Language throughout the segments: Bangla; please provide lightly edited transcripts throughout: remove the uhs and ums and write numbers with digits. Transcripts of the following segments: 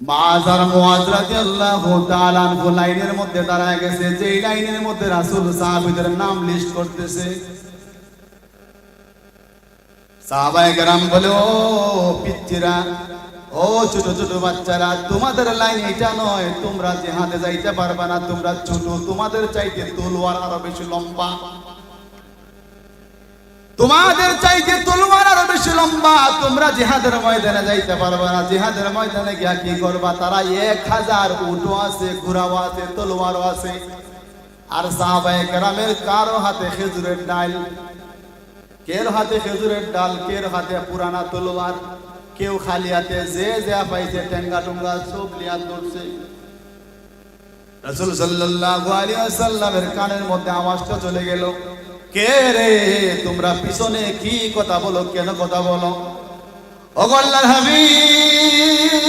মাআজ আর মুআজ রাদিয়াল্লাহু তাআলা আনহু লাইনের মধ্যে দাঁড়ায় গেছে, যেই লাইনের মধ্যে রাসূল সাহাবীদের নাম লিস্ট করতেছে। সাহাবায়ে কেরাম বলে, ও পিচ্চিরা, ও ছোট ছোট বাচ্চারা, তোমাদের লাইন এটা নয়, তোমরা জিহাদে যাইতে পারবে না, তোমরা ছোট, তোমাদের চাইতে তলোয়ার আরো বেশি লম্বা, তোমাদের চাইতে তলোয়ার আরো বেশি লম্বা, তোমরা জিহাদের ময়দানে যাইতে পারবে না। জিহাদের ময়দানে গিয়া কি করবা? তারা 1000 উটও আছে, ঘোড়াও আছে, তলোয়ারও আছে। আর সাহাবায়ে কেরামের কারো হাতে খেজুরের ডাল, কের হাতে খেজুরের ডাল, কের হাতে পুরানা তলোয়ার, কেউ খালি হাতে, যে যা পাইছে টেঙ্গা টুঙ্গা সব লিয়া ধরছে। রাসূল সাল্লাল্লাহু আলাইহি ওয়াসাল্লামের কানের মধ্যে আওয়াজটা চলে গেল, কে রে তোমরা পিছনে কি কথা বলো, কেন কথা বলো? ও আল্লাহর হাবিব,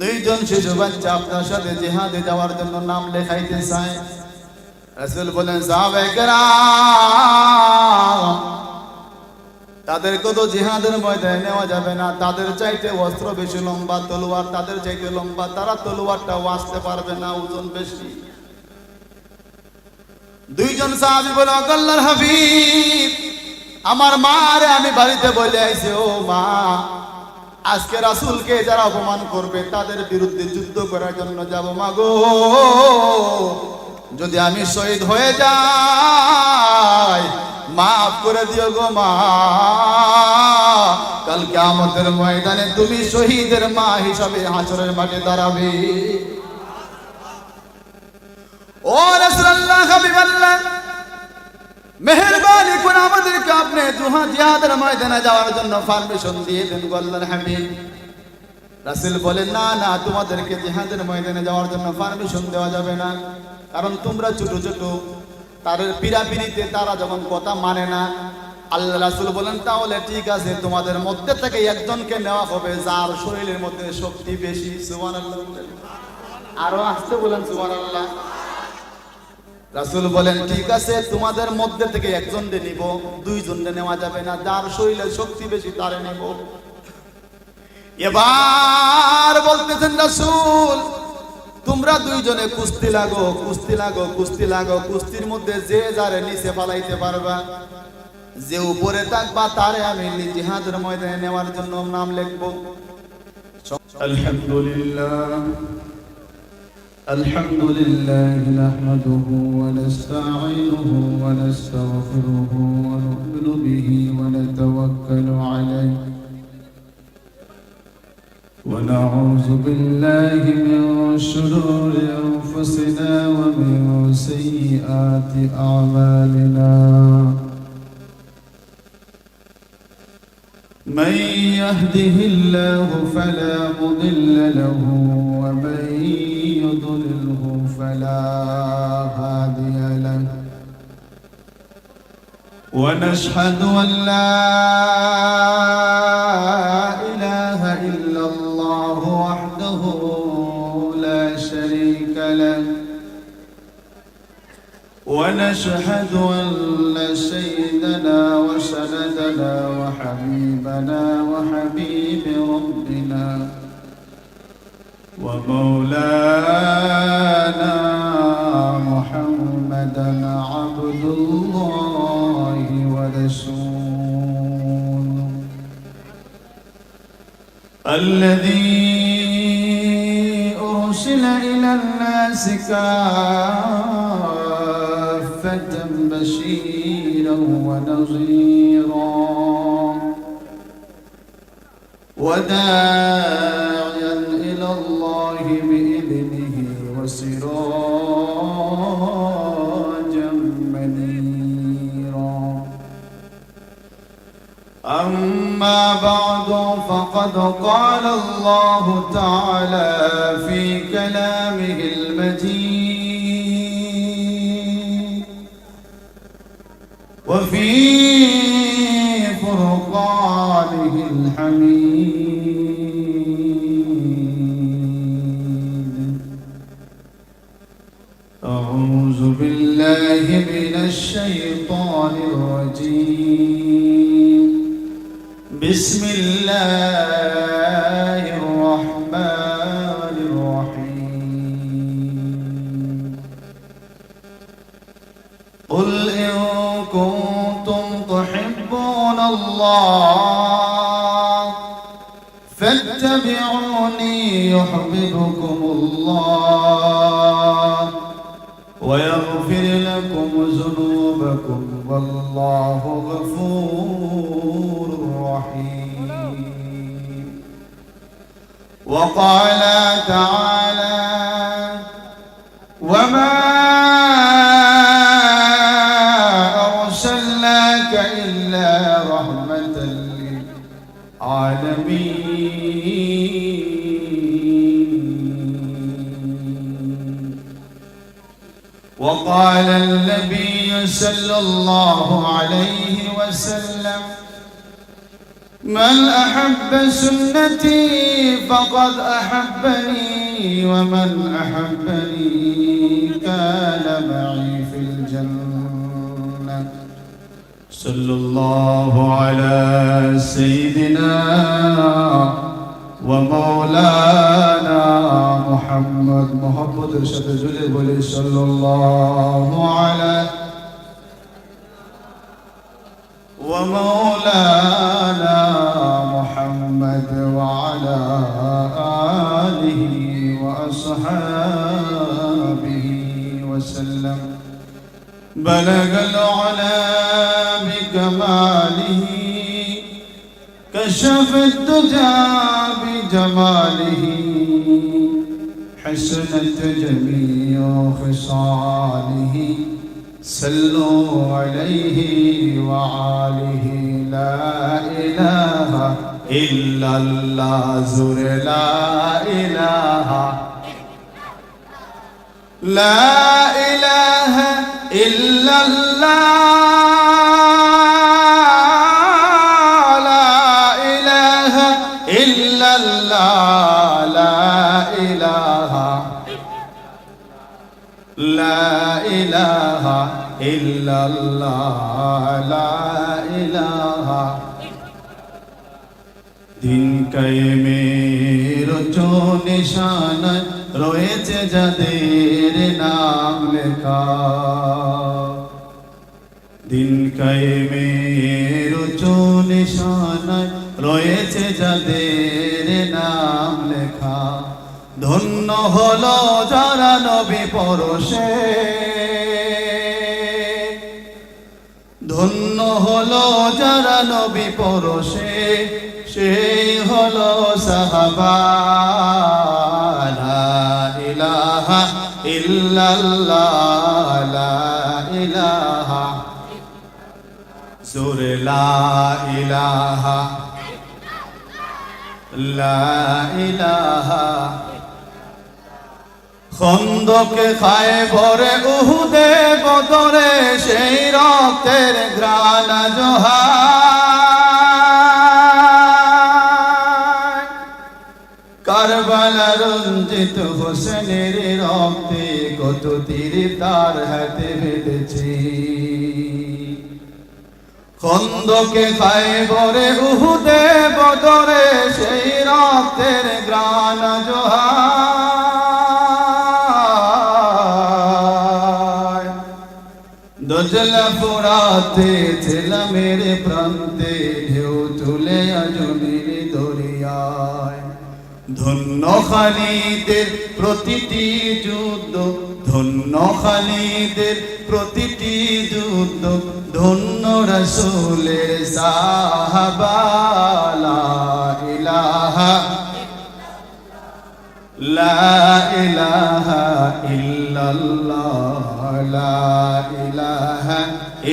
দুইজন শিশু বাচ্চা আপনার সাথে জিহাদে যাওয়ার জন্য নাম লেখাইতে চায়। রাসূল বলেন, সাহাবায়ে কেরাম, তাদেরকে তো জিহাদের ময়দানে নেওয়া যাবে না, তাদের চাইতে অস্ত্র বেশি লম্বা, তলোয়ার তাদের চাইতে লম্বা, তারা তলোয়ারটা ওয়াসতে পারবে না, ওজন বেশি। দুইজন সাহাবী বলে, আল্লাহর হাবিব, আমার মারে আমি বাড়িতে বলে আইছি, ও মা, আজকে রাসূলকে যারা অপমান করবে তাদের বিরুদ্ধে যুদ্ধ করার জন্য যাব মা গো, যদি আমি শহীদ হয়ে যাই মাফ করে দিও গো মা, কাল কিয়ামতের ময়দানে তুমি শহীদের মা হিসাবে হাসরের মাঠে দাঁড়াবে। ও রাসূলুল্লাহ, হাবিবাল্লাহ, মেহেরবানি করে আমাদেরকে আপনি জিহাদের ময়দানে যাওয়ার জন্য পারমিশন দিয়ে দেন গো আল্লাহর হাবিব। রাসূল বলেন, না না, তোমাদেরকে জিহাদের ময়দানে যাওয়ার জন্য পারমিশন দেওয়া যাবে না, কারণ তোমরা ছোট ছোট, তাদের পিরাপিরিতে তারা যখন কথা মানে না। আল্লাহ রাসূল বলেন, তাহলে ঠিক আছে, তোমাদের মধ্যে থেকে একজনকে নেওয়া হবে যার শরীরের মধ্যে শক্তি বেশি। সুবহানাল্লাহ, আরো আসতে বলেন সুবহানাল্লাহ। রাসূল বলেন, ঠিক আছে, তোমাদের মধ্যে থেকে একজনকে নিব, দুইজনকে নেওয়া যাবে না, যার শরীরে শক্তি বেশি তারে নেব। এবার বলতেছেন রাসূল, তোমরা দুইজনে কুস্তি লাগো, কুস্তি লাগো, কুস্তি লাগো, কুস্তির মধ্যে যে যারে নিচে পালাইতে পারবা, যে উপরে থাকবা, তারে আমি জিহাদের ময়দানে নেওয়ার জন্য নাম লিখব। আলহামদুলিল্লাহ, আলহামদুলিল্লাহ, নাহমাদুহু ওয়া নাস্তাঈনুহু ওয়া নাস্তাগফিরুহু ওয়া নু'মিনু বিহি ওয়া নাতাওয়াক্কালু আলাইহি ونعوذ بالله من شرور أنفسنا ومن سيئات أعمالنا، من يهده الله فلا مضل له ومن يضلله فلا هادي له، ونشهد أن لا إله إلا الله وحده لا شريك له، ونشهد أن سيدنا وسندنا وحبيبنا وحبيب ربنا ومولانا محمدا عبد الله ورسوله الذي أرسل إلى الناس كافة بشيرا ونذيرا وداعيا إلى الله بإذنه وسراجا منيرا. أما بعد، فقد قال الله تعالى في كلامه المجيد وفي فرقانه الحميد. أعوذ بالله من الشيطان الرجيم. بسم الله الله الرحمن الرحيم قل إن كنتم تحبون الله فاتبعوني يحببكم الله ويغفر لكم ذنوبكم والله غفور رحيم وقال تعالى وما أرسلناك إلا رحمة للعالمين وقال النبي صلى الله عليه وسلم من أحب سنتي فقد أحبني ومن أحبني كان معي في الجنة صلى الله على سيدنا ومولانا محمد محمد رشد جل صلى الله على ومولانا محمد وعلى آله وأصحابه وسلم بلغ العلا بكماله كشف الدجى بجماله حسنت جميع خصاله صلوا عليه وعليه لا إله إلا الله زور لا إله إلا الله لا إله إلا الله لا إله দিন কায়েমের নিশান রয়েছে যাদের নাম লেখা দিন কায়েমের নিশান রয়েছে যাদের নাম লেখা ধন্য হলো যারা নবী পরশে ধন্য হলো যারা নবী পরশে সেই হলো সাহাবা লা ইলাহা ইল্লাল্লাহ লা ইলাহা জোরে লা ইলাহা লা ইলাহা খন্দকে খায় ভরে উহুদে বদরে সেই রক্তের ঘ্রাণ জোহার কারবালা রঞ্জিত হোসেনের রক্তে কত তীর তার হাতে বেঁধেছে খন্দকে খায় ভরে উহুদে বদরে সেই রক্তের ঘ্রাণ জোহার দজলা ফোরাতে ছেলা মেরে প্রান্তে ঢেউ তুলে আজমির দরিয়ায় ধন্য খালিদের প্রতিটি যুদ্ধ ধন্য খালিদের প্রতিটি যুদ্ধ ধন্য রাসূলের সাহাবা লা ইলাহা লা ইলাহা ইল্লাল্লাহ লা ইলাহা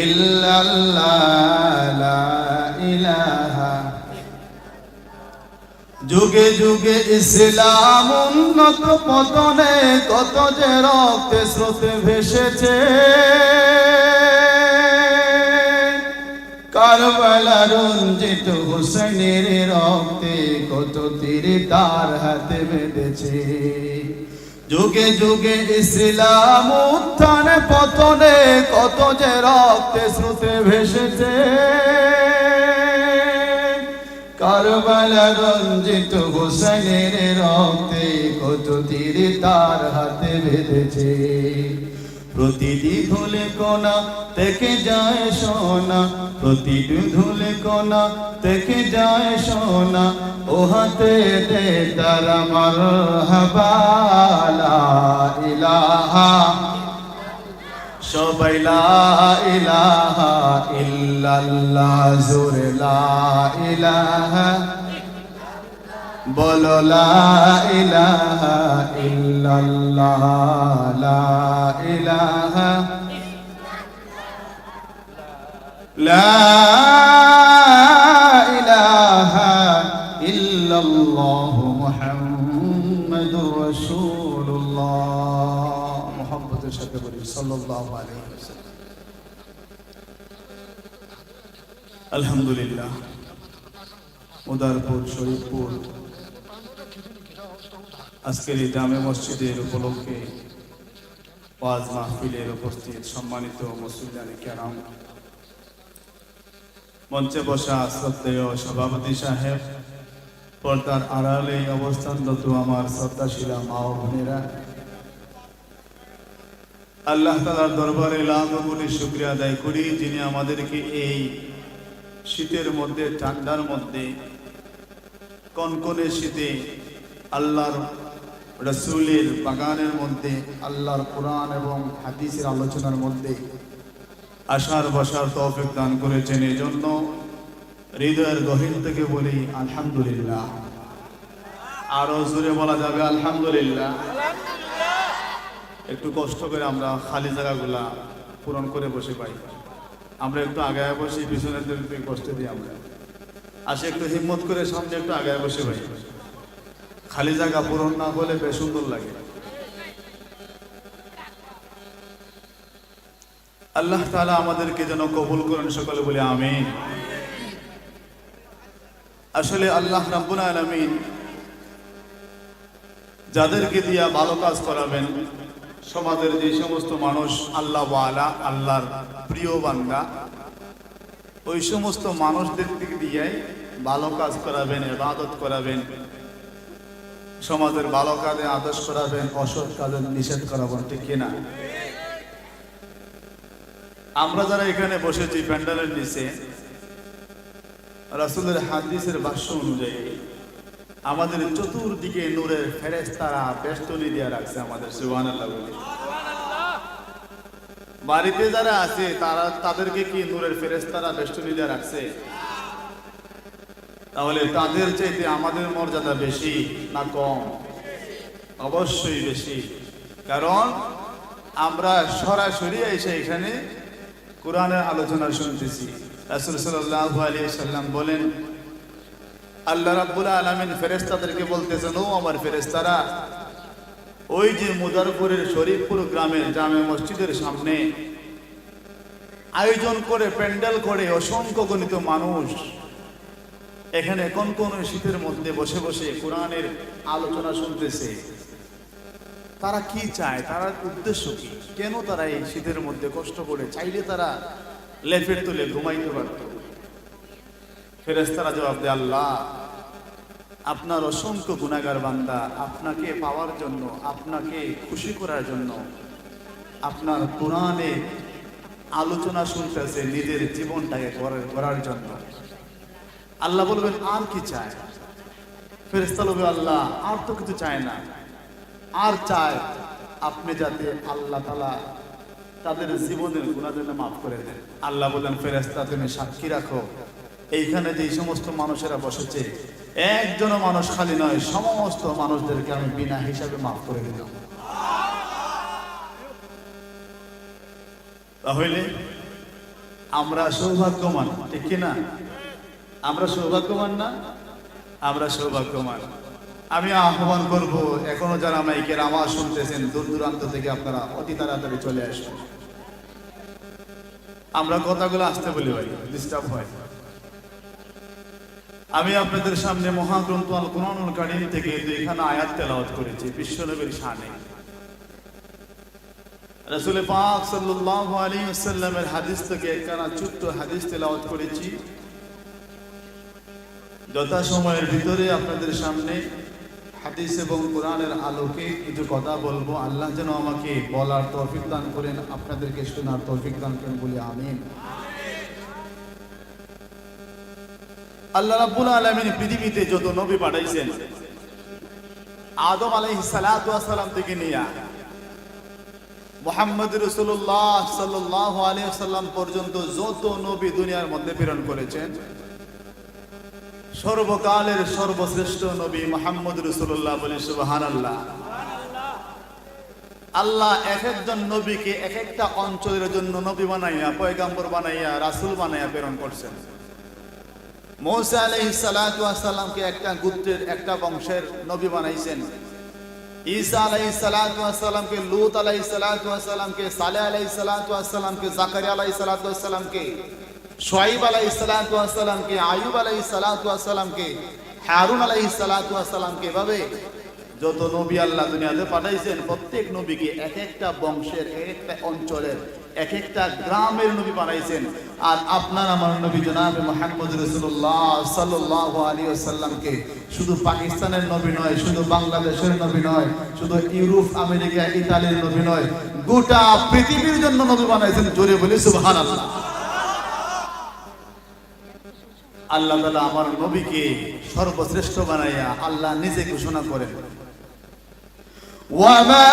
ইল্লাল্লাহ লা ইলাহা যুগে যুগে ইসলাম উন্নত পতনে কত যে রক্তে স্রোতে ভেসেছে কারবালা রঞ্জিত হোসেনের রক্তে কত তীর তার হাতে বেঁধেছে যুগে যুগে ইসলাম উত্থানে পতনে কত যে রক্তে স্রোতে ভেসেছে কারবালা রঞ্জিত হুসাইনের রক্তে কত তীর তার হাতে বেঁধেছে। প্রতিটি ধুলে কোনা থেকে যায় সোনা, প্রতিটি ধুলে কোনা থেকে যায় সোনা, ও হাতে দে তারা মারহাবা লা ইলাহা, সবাই লা ইলাহা ইল্লাল্লাহ, জোরে লা ইলাহা, বলো লা ইলাহা ইল্লাল্লাহ, লা ইলাহা, লা ইলাহা ইল্লাল্লাহ মুহাম্মাদুর রাসূলুল্লাহ। মুহাম্মদের সাথে বলি সাল্লাল্লাহু আলাইহি ওয়াসাল্লাম। আলহামদুলিল্লাহ, উদারপুর শরীফপুর আজকের এই জামে মসজিদের উপলক্ষে ওয়াজ মাহফিলের উপস্থিত সম্মানিত মুসলিয়ানে কেরাম, মঞ্চে বসা শ্রদ্ধেয় সভাপতি সাহেব, পর্দার আড়ালে অবস্থানরত আমার শ্রদ্ধাশীলা মা ও বোনেরা, আল্লাহ তাআলার দরবারে লাখ কোটি শুকরিয়া আদায় করি যিনি আমাদেরকে এই শীতের মধ্যে, ঠান্ডার মধ্যে, কনকনে শীতে আল্লাহর রাসূলের বাগানের মধ্যে, আল্লাহর কোরআন এবং হাদিসের আলোচনার মধ্যে আসার বসার তৌফিক দান করেছেন। এই জন্য হৃদয়ের গহীন থেকে বলি আলহামদুলিল্লাহ। আরো জোরে বলা যাবে আলহামদুলিল্লাহ। একটু কষ্ট করে আমরা খালি জায়গাগুলা পূরণ করে বসে পাই। আমরা একটু আগায় বসি, পিছনের দিকে কষ্ট দিই আমরা। আসে একটু হিম্মত করে সামনে একটু আগায় বসে পাই। খালি জায়গা পূরণ না হলে বেশ সুন্দর লাগে। আল্লাহ তাআলা আমাদেরকে যেন কবুল করেন, সকলে বলে আমিন। আসলে আল্লাহ রাব্বুল আলামিন যাদেরকে দিয়া ভালো কাজ করাবেন, সমাজের যে সমস্ত মানুষ আল্লাহ ওয়ালা, আল্লাহর প্রিয় বান্দা, ওই সমস্ত মানুষদের দিক দিয়ে ভালো কাজ করাবেন, ইবাদত করাবেন, সমাজের ভালো কাজে আদেশ করাবেন, অসৎ কাজে নিষেধ করাবেন, ঠিক কিনা? আমরা যারা এখানে বসেছি প্যান্ডেলের নিচে, রাসূলের হাদিসের ভাষ্য অনুযায়ী আমাদের চতুর্দিকে নূরের ফেরেশতারা বেষ্টনী দিয়ে রাখছে আমাদের। সুবহানাল্লাহ বলি। বাড়িতে যারা আছে তাদেরকে কি নূরের ফেরেশতারা বেষ্টনী দিয়ে রাখছে? তাহলে তাদের চাইতে আমাদের মর্যাদা বেশি না কম? অবশ্যই বেশি। কারণ আমরা সরাসরি এসে এখানে কোরআনের আলোচনা শুনতেছি। রাসূল সাল্লাল্লাহু আলাইহি ওয়াসাল্লাম বলেন, আল্লাহ রাব্বুল আলামিন ফেরেশতাদেরকে বলতেছেন, ও আমার ফেরেশতারা, ওই যে মুজাফফরের শরীফপুর গ্রামের জামে মসজিদের সামনে আয়োজন করে প্যান্ডেল করে অসংখ্য গণিত মানুষ এখানে কোন শীতের মধ্যে বসে বসে কোরআনের আলোচনা শুনতেছে, তারা কি চায়, তার উদ্দেশ্য কি, কেন তারা এই শীতের মধ্যে কষ্ট করে? চাইলে তারা লেফের তুলে ঘুমাইতে পারত। ফেরেশতারা জবাব দেয়, আল্লাহ, আপনার অসংখ্য গুনাহগার বান্দা আপনাকে পাওয়ার জন্য, আপনাকে খুশি করার জন্য, আপনার কোরআনে আলোচনা শুনতেছে নিজের জীবনটাকে গড়ার জন্য। আল্লাহ বলবেন, আর কি চায়? ফেরেশতা বলবে, আল্লাহ, আর তো কিছু চায় না, আর চায় আপনি যাতে আল্লাহ তাআলা তাদের জীবনের গুনাহ যেন মাফ করে দেন। আল্লাহ বলেন, ফেরেশতা, তুমি সাক্ষী রাখো, এইখানে যে সমস্ত মানুষেরা বসেছে একজনও মানুষ খালি নয়, সমস্ত মানুষদেরকে আমি বিনা হিসাবে মাফ করে দিলাম। তাহলে আমরা সৌভাগ্যবান, ঠিক কিনা? আমরা সৌভাগ্যবান না? আমরা সৌভাগ্যবান। আমি আহ্বান করব, এখনো যারা মাইকের আওয়াজ শুনতেছেন দূর দূরান্ত থেকে, আপনারা অতি তাড়াতাড়ি চলে আসুন। আমরা কথাগুলো আসতে বলি ভাই, ডিস্টার্ব হয়। আমি আপনাদের সামনে মহাগ্রন্থ আল কুরআনুল কারীম থেকে দুইখানা আয়াত তেলাওয়াত করেছি বিশ্বনবীর শানে। রাসূল পাক সাল্লাল্লাহু আলাইহি ওয়াসাল্লামের হাদিস থেকে একখানা ছোট্ট হাদিস তেলাওয়াত করেছি। যথাসময়ের ভিতরে আপনাদের সামনে হাদিস এবং কোরআনের আলোকে কিছু কথা বলবো। আল্লাহ যেন আমাকে বলার তৌফিক দান করেন, আপনাদেরকে শোনার তৌফিক দান করেন, বলি আমিন। আল্লাহ রাব্বুল আলামিন পৃথিবীতে যত নবী পাঠাইছেন, আদম আলাইহিস সালাতু ওয়াস সালাম থেকে নিয়ে মুহাম্মদ রাসূলুল্লাহ সাল্লাল্লাহু আলাইহি ওয়াসাল্লাম পর্যন্ত যত নবী দুনিয়ার মধ্যে প্রেরণ করেছেন, সর্বকালের সর্বশ্রেষ্ঠ নবী মুহাম্মদ রাসূলুল্লাহ, বলি সুবহানাল্লাহ। আল্লাহ এক একজন নবীকে এক একটা অঞ্চলের জন্য নবী বানাইয়া, পয়গাম্বর বানাইয়া, রাসূল বানাইয়া প্রেরণ করছেন। মূসা আলাইহিস সালাতু ওয়াস সালামকে একটা গোত্রের একটা বংশের নবী বানাইছেন। ঈসা আলাইহিস সালাতু ওয়াস সালামকে, লূত আলাইহিস সালাতু ওয়াস সালামকে, সালেহ আলাইহিস সালাতু ওয়াস সালামকে, জাকারিয়া আলাইহিস সালাতু ওয়াস সালামকে, শুআইব আলাইহিস সালাতু ওয়াস সালামকে, আইয়ুব আলাইহিস সালাতু ওয়াস সালামকে, হারুন আলাইহিস সালাতু ওয়াস সালামকে, এভাবে যত নবী আল্লাহ দুনিয়াতে পাঠাইছেন, প্রত্যেক নবীকে এক একটা বংশের, এক একটা অঞ্চলের, এক একটা গ্রামের নবী বানাইছেন। আর আপনার আমার নবী জনাব মুহাম্মদ রাসূলুল্লাহ সাল্লাল্লাহু আলাইহি ওয়াসাল্লামকে শুধু পাকিস্তানের নবী নয়, শুধু বাংলাদেশের নবী নয়, শুধু ইউরোপ, আমেরিকা, ইতালির নবী নয়, গোটা পৃথিবীর জন্য নবী বানাইছেন। জোরে বলি সুবহানাল্লাহ। আল্লাহ তাআলা আমার নবীকে সর্বশ্রেষ্ঠ বানাইয়া আল্লাহ নিজে ঘোষণা করেন, وما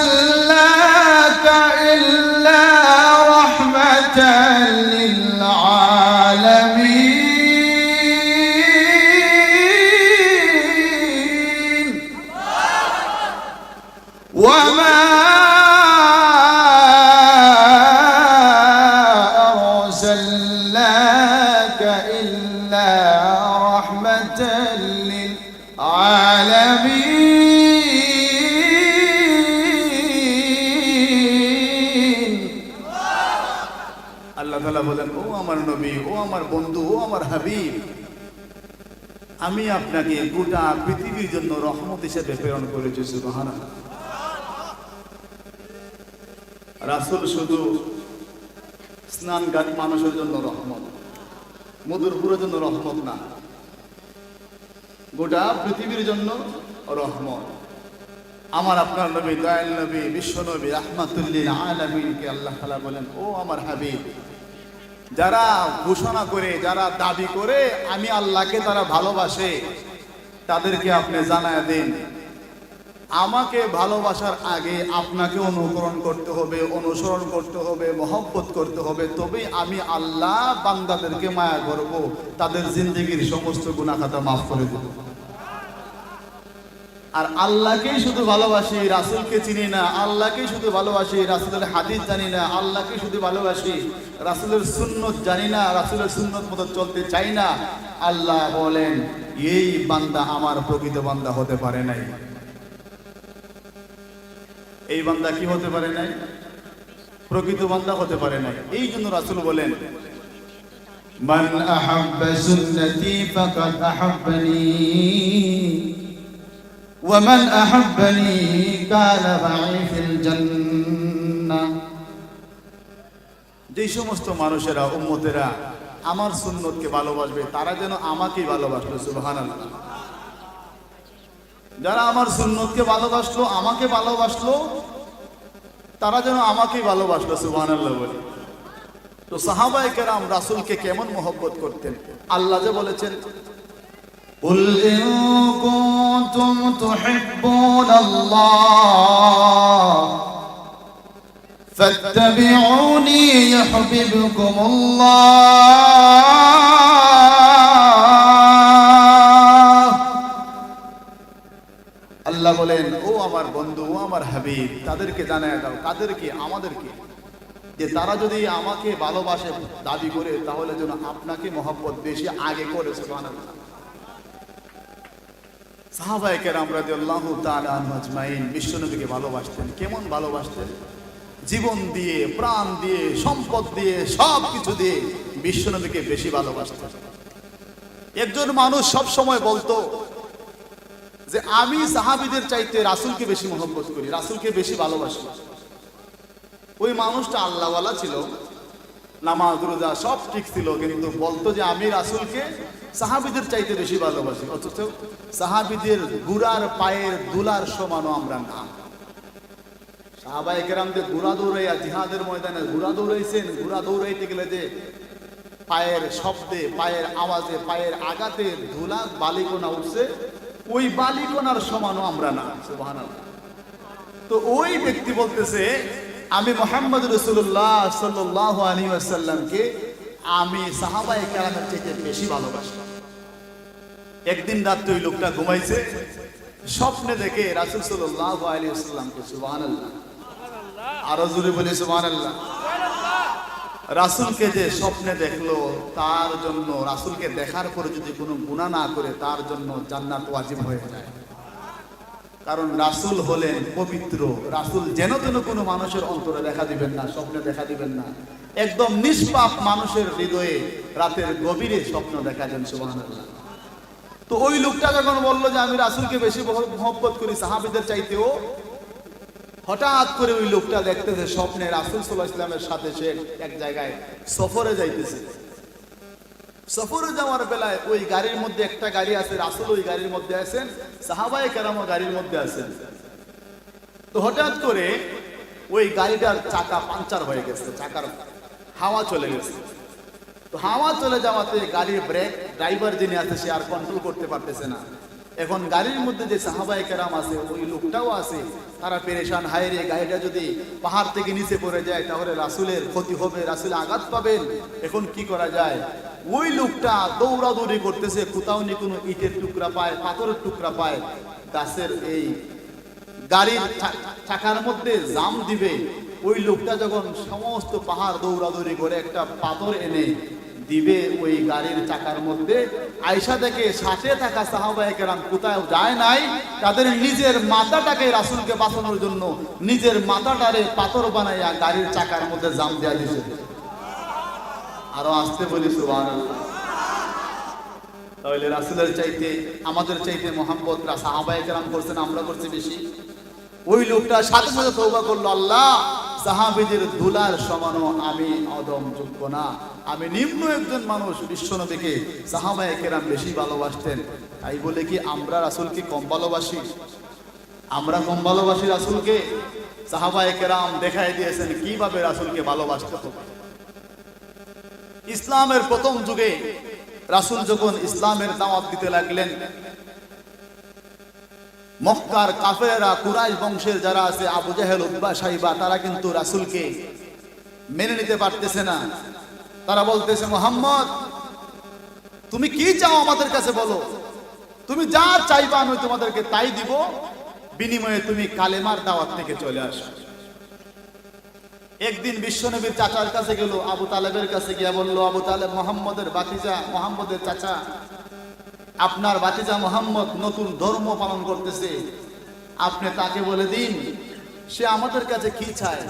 أرسلناك إلا رحمة للعالمين وما أرسلناك إلا رحمة আল্লাহ তাআলা বলেন, ও আমার নবী, ও আমার বন্ধু, ও আমার হাবিব, আমি আপনাকে গোটা পৃথিবীর জন্য রহমত হিসেবে প্রেরণ করেছি। সুবহানাল্লাহ। রাসূল শুধু স্নানঘাট মানুষের জন্য রহমত, মধুরপুরের জন্য রহমত না, গোটা পৃথিবীর জন্য রহমত। আমার আপনার নবী, দয়াল নবী, বিশ্ব নবী, রাহমাতুল লিল আলামিনকে আল্লাহ তাআলা বলেন, ও আমার হাবিব, যারা ঘোষণা করে, যারা দাবি করে আমি আল্লাহকে তারা ভালোবাসে, তাদেরকে আপনি জানায়া দেন, আমাকে ভালোবাসার আগে আপনাকে অনুকরণ করতে হবে, অনুসরণ করতে হবে, মহব্বত করতে হবে, তবেই আমি আল্লাহ বান্দাদেরকে মায়া করব, তাদের জিন্দেগির সমস্ত গুনাহ খাতা মাফ করে দেব। আর আল্লাহকেই শুধু ভালোবাসি, রাসূলকে চিনি না, আল্লাহকেই শুধু ভালোবাসি, রাসূলের হাদিস জানি না, আল্লাহকে শুধু ভালোবাসি, রাসূলের সুন্নত জানি না, রাসূলের সুন্নত মতো চলতে চাই না, আল্লাহ বলেন এই বান্দা আমার প্রকৃত বান্দা হতে পারে নাই। এই বান্দা কি হতে পারে নাই? প্রকৃত বান্দা হতে পারে নাই। এই জন্য রাসূল বলেন, মান আহাব্বা সুন্নতি ফাকাদ আহাব্বানি ওয়া মান আহাব্বানি কানা মা'i ফিল জান্নাহ। যে সমস্ত মানুষেরা, উম্মতেরা আমার সুন্নতকে ভালোবাসবে, তারা যেন আমাকেই ভালোবাসলো। সুবহানাল্লাহ। যারা আমার সুন্নতকে ভালোবাসলো, আমাকে ভালোবাসলো, তারা যেন আমাকেই ভালোবাসলো। সুবহানাল্লাহ বলে। তো সাহাবায়ে কেরাম রাসূলকে কেমন মহব্বত করতেন? আল্লাহ যে বলেছেন, قل إن كنتم تحبون الله فاتبعوني يحببكم الله। আল্লাহ বলেন, ও আমার বন্ধু, ও আমার হাবিব, তাদেরকে জানায় দাও। কাদেরকে? আমাদেরকে। যে তারা যদি আমাকে ভালোবাসে দাবি করে, তাহলে যেন আপনাকে মহব্বত বেশি আগে করে। সুবহানাল্লাহ। সাহাবায়ে কেরাম রাদিয়াল্লাহু তাআলা আনহুম আজমাইন বিশ্বনবীকে ভালোবাসতেন। কেমন ভালোবাসতেন? জীবন দিয়ে, প্রাণ দিয়ে, সম্পদ দিয়ে, সব কিছু দিয়ে বিশ্বনবীকে বেশি ভালোবাসতেন। একজন মানুষ সব সময় বলতো যে আমি সাহাবীদের চাইতে রাসূলকে বেশি মহব্বত করি, রাসূলকে বেশি ভালোবাসি। ওই মানুষটা আল্লাহওয়ালা ছিল, নামাজ রোজা সব ঠিক ছিল, কিন্তু বলতো যে আমি রাসূলকে সাহাবীদের চাইতে বেশি ভালোবাসি, অথচ সাহাবীদের গুড়ার পায়ের দুলার সমানও আমরা না। সাহাবায়ে কেরামদের ঘোড়া দৌড়াইয়া জিহাদের ময়দানে ঘোড়া দৌড়াইছেন, ঘোড়া দৌড়াইতে গেলে যে পায়ের শব্দে, পায়ের আওয়াজে, পায়ের আঘাতে ধুলা বালিকণা উঠছে, ওই বালিকণার সমানও আমরা না। সুবহানাল্লাহ। তো ওই ব্যক্তি বলতেছে আমি মুহাম্মদ রাসূলুল্লাহ সাল্লাল্লাহু আলাইহি ওয়াসাল্লামকে আমি সাহাবায়ে কেরামের চাইতে বেশি ভালোবাসি। একদিন রাতে ওই লোকটা ঘুমাইছে, স্বপ্নে দেখে রাসূল সাল্লাল্লাহু আলাইহি ওয়াসাল্লামকে, সুবহানাল্লাহ, আরো জোরে বলি সুবহানাল্লাহ, রাসূলকে যে স্বপ্নে দেখলো, তার জন্য রাসূলকে দেখার পরে যদি কোনো গুনাহ না করে তার জন্য জান্নাত ওয়াজিব হয়ে যায়। কারণ রাসূল হলেন পবিত্র। রাসূল যেন তেন কোনো মানুষের অন্তরে দেখা দিবেন না, স্বপ্নে দেখা দিবেন না, একদম নিষ্পাপ মানুষের হৃদয়ে রাতের গভীরে স্বপ্ন দেখা দেন। সুবহানাল্লাহ। তো ওই লোকটা যখন বললো যে আমি রাসূলকে বেশি মহব্বত করি সাহাবীদের চাইতেও, হঠাৎ করে ওই লোকটা দেখতেছে স্বপ্নে রাসূল সাল্লাল্লাহু আলাইহি ওয়াসাল্লামের সাথে সে এক জায়গায় সফরে যাইতেছে। সফরে যাওয়ার বেলায় ওই গাড়ির মধ্যে একটা গাড়ি আছে, রাসূল ওই গাড়ির মধ্যে আছেন, সাহাবায়ে কেরামও গাড়ির মধ্যে আছেন। তো হঠাৎ করে ওই গাড়িটার চাকা পাংচার হয়ে গেছে, চাকার হাওয়া চলে গেছে। তো হাওয়া চলে যাওয়াতে গাড়ির ব্রেক, ড্রাইভার যিনি আছে সে আর কন্ট্রোল করতে পারতেছে না। এখন গাড়ির মধ্যে যে সাহাবায়ে কেরাম আছে, ওই লোকটাও আছে, তারা পেরেশান, হায় রে, গাড়িটা যদি পাহাড় থেকে নিচে পড়ে যায় তাহলে রাসূলের ক্ষতি হবে, রাসূল আঘাত পাবেন, এখন কি করা যায়? ওই লোকটা দৌড়াদৌড়ি করতেছে, কোথাও নি কোনো ইটের টুকরা পায়, পাথরের টুকরা পায়, গাছের এই গাড়ির চাকার মধ্যে জাম দিবে। ওই লোকটা যখন সমস্ত পাহাড় দৌড়াদৌড়ি করে একটা পাথর এনে দিবে ওই গাড়ির চাকার মধ্যে, আয়েশা থেকে সাথে থাকা সাহাবায়ে কেরাম কোথাও যায় নাই, তাদের নিজের মাথাটাকে রাসূলকে বাঁচানোর জন্য নিজের মাথাটারে পাথর বানাইয়া গাড়ির চাকার মধ্যে জাম দেয়া দিয়েছে। আরো আসতে বলি সুবহানাল্লাহ। তাহলে রাসূলের চাইতে, আমাদের চাইতে মহব্বত সাহাবায়ে কেরাম করছেন, আমরা করছি বেশি। ওই লোকটা সাথে সাথে তওবা করলো, আল্লাহ, সাহাবীদের ধুলার সমানও আমি অদম যোগ্য না, আমি নিম্ন একজন মানুষ। বিশ্বনবীকে সাহাবায়ে কেরাম বেশি ভালোবাসতেন, তাই বলে কি আমরা রাসূলকে কম ভালোবাসি? আমরা কম ভালোবাসি রাসূলকে? সাহাবায়ে কেরাম দেখাই দিয়েছেন কিভাবে রাসূলকে ভালোবাসতে হবে। ইসলামের প্রথম যুগে রাসূল যখন ইসলামের দাওয়াত দিতে লাগলেন, মক্কার কাফেররা, কুরাইশ বংশের যারা আছে, আবু জাহেল, উতবা, সাইবা, তারা কিন্তু রাসূলকে মেনে নিতে পারতেছে না। তারা বলতেছে, মুহাম্মদ, তুমি কি চাও আমাদের কাছে বলো, তুমি যা চাইবা আমি তোমাদেরকে তাই দিব, বিনিময়ে তুমি কালেমার দাওয়াত থেকে চলে আসো। একদিন বিশ্বনবীর চাচার কাছে গেল, আবু তালেবের কাছে গিয়া বলল, আবু তালেব, মুহাম্মদের ভাতিজা, মুহাম্মদের চাচা, আপনার ভাতিজা মুহাম্মদ নতুন ধর্ম পালন করতেছে, আপনি তাকে বলে দিন সে আমাদের কাছে কি চায়।